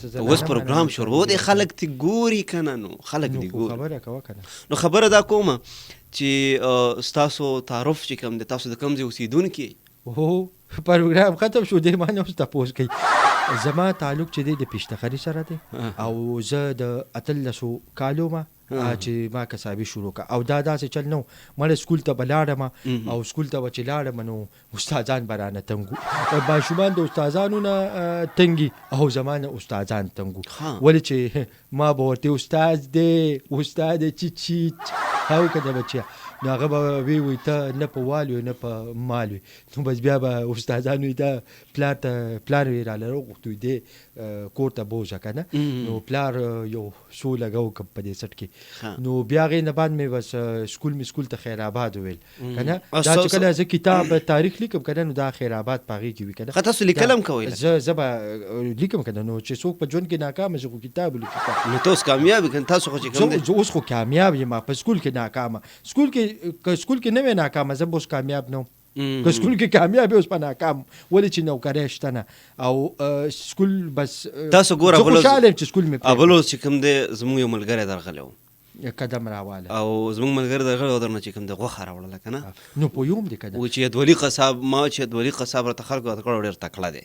اوس پروګرام شروع دی خلک تی ګوري کنه نو خلک دی ګوري خبره کوه کنه نو خبره دا کومه چې تاسو تعارف چې کوم د تاسو د کوم ځای اوسیدونکي او پروګرام ختم شو دی ما نه اوس تاسو کوي زما تعلق چې دی د پیشتخري سره دی او زه د اتلسو کالو ما چې ما کسابي شروع کا او دا داسې چل نو مړ سکول ته بلاړم او سکول ته چې لاړم نو استادان برانه تنګو ماشومان د استادانو نه تنګي او زمانه استادان تنګو ولې چې ما به ورته استاد چی هاو کده بچیا نو هغه به وی ته نه په والو نه په مالو نو بس بیا به استادانو ته پلار وی را لرو غوښتو دی کور ته بوزه کنه نو پلار یو سو لګاو کپ په دې سټ کې نو بیا غي نه بعد مې بس سکول ته خیر آباد ویل کنه دا چې کله زه کتاب تاریخ لیکم کنه نو دا خیر آباد پاږي کې وی کنه خاطر سلی کلم کوي زه لیکم کنه نو چې څوک په ژوند کې ناکام شي کتاب لیکم نو تاسو کامیاب کین تاسو خو چې کوم زه اوس خو کامیاب یم په سکول کې ناکام سکول کې نه وې ناکام زه اوس کامیاب نو که سکول کې کامیاب اوس په ناکام ولې چې نوکری شته نه او سکول بس تاسو ګوره زه خوشحاله چې سکول مې ابلو چې کوم دی زموږ یو ملګری درغلی و قدم راواله او زموږ ملګری درغلی و درنه چې کوم دی غوښه راوړله که نه نو پوهوم دی که و چې ادولي قصاب ما چې ادولي قصاب راته خلکو راته کړی ډېر تکړه دی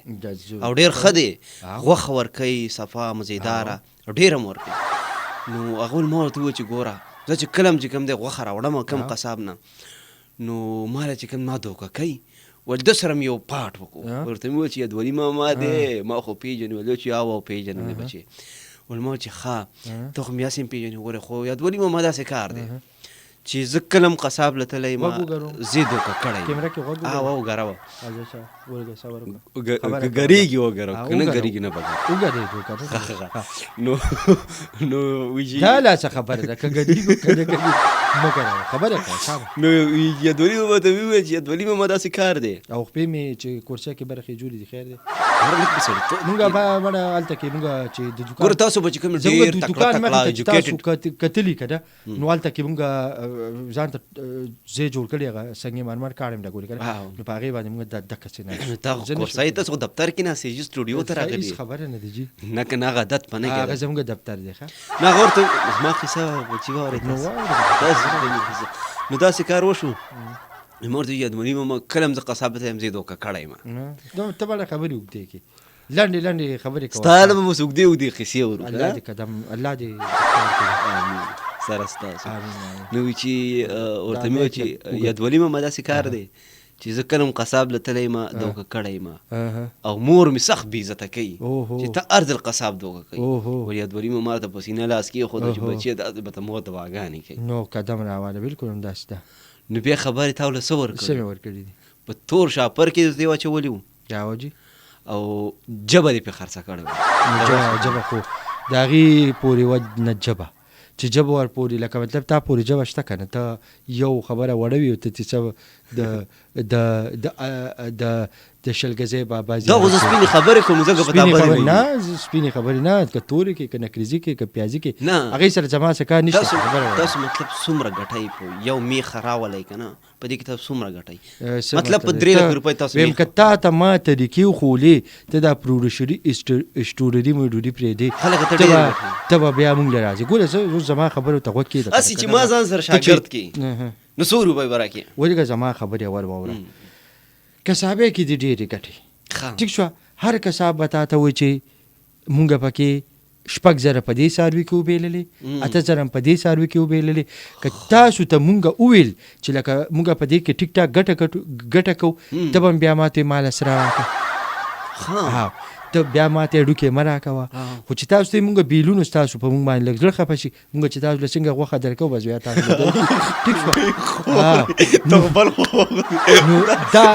او ډېر ښه دی غوښه ورکوي صفا مزیداره ډېر هم ورکوي نو هغه ما ورته وویل چې ګوره زه چې کله چې کوم دی غوښه راوړم کوم قصاب نه نو ما چې کوم ما دوکه کوي ول د سره یو پاټ وکړو ورته مې وویل چې ادولي ماما دی ما خو پیژنې ول چې او پیژنې بچې ول ما چې ښه ته خو مې یاسین پیژنې ګوره خو ادولي ماما داسې کار دی چې زه کلم قصاب لتلی ما زه دوکه کړی او ګراوه ګریږي وګره کنه ګریږي نه وګره نو ویجی دا لا څه خبره ده که ګریږي کنه مګره خبره کوي نو یادولي ماما ته ویل چې یادولي ماما داسې کار دی او خپې مې چې کورسه کې برخې جوړې دي خیر دی مونږه به الته کې مونږه چې د دکان ګور تاسو به چې کوم ډېر تکړه ایجوکیټډ کتلی کده نو الته کې مونږه ځان ته زه جوړ کړی هغه څنګه مرمر کارم دا ګوري کنه نو په هغه باندې موږ د دکه څنګه تا کورسای تاسو دفتر کې نه سي سټوډیو ته راغلی خبره نه دی جی نه کنه عادت پنه کې هغه زموږ دفتر دی ښه نه ورته ما خسا چې واره نو دا کار وشو مورته یادمنی ما کلم ز قصابت هم زیدو کا کړای ما نو ته بل خبرې وکړې کې لاندې خبرې کوه ستاله مو سوق دی ودی خسي ورو الله دې قدم الله دې امين سره ستاسو نو چې ورته مې چې یادولي ما داسې کار دی چې زه کلم قصاب لتلی ما دوکه کړی ما او مور مې سخت بې عزته کوي چې ته ارض القصاب دوکه کوي ول یادولي ما ته په سینه لاس کېښود چې بچې دا به ته مور دواګانې کوي نو قدم راواله بالکل همداسې ده نو بیا خبرې تا له څه ورکړې څه مې ورکړي دي په تور شاپر کې دې واچولي وو جاوجي او جبه دې پې خرڅه کړې وه جبه خو د هغې پورې و نه جبه چې جبه ور پورې لکه مطلب تا پورې جبه شته که نه ته یو خبره وړوي او ته څه د شلګزی بابا دا خو زه سپینې خبرې کوم ځکه په تا باندې نه سپینې خبرې نه که تورې کې که نکریزي کې که پیازي کې هغې سره زما څه کار نشته تاسو مطلب څومره ګټئ په یو میخه راولی که نه په دې کې تاسو څومره ګټئ مطلب په 3 لک روپۍ تاسو ویم که تا ته ما طریقې وښولې ته دا پروډوسري اسټوري مې ډوډۍ پرېږدې ته به بیا مونږ له راځي ګوره زه زما خبرو ته غوږ کېږده هسې چې ما ځان سره شاګرد کړي نو 100 روپۍ به راکړي ولې که زما خبرې ور واوره کسابې کې دې ډېرې ګټې ټیک شوه هر کساب به تا ته وایي چې مونږ پکې 6,000 په دې څاروي کې وبېللې 8,000 په دې څاروي کې وبېللې که تاسو ته مونږ وویل چې لکه مونږ په دې کې ټیک ټاک ګټه کوو ته به بیا ماته مال سره راکړه ته بیا ماته ډوکې مه راکوه خو چې تاسو ته مونږ بیلونو ستاسو په مونږ باندې لږ زړه خفه شي مونږ چې تاسو له څنګه غوښه درکوو بس بیا تاسو ټیک شوه ته بل خو نو دا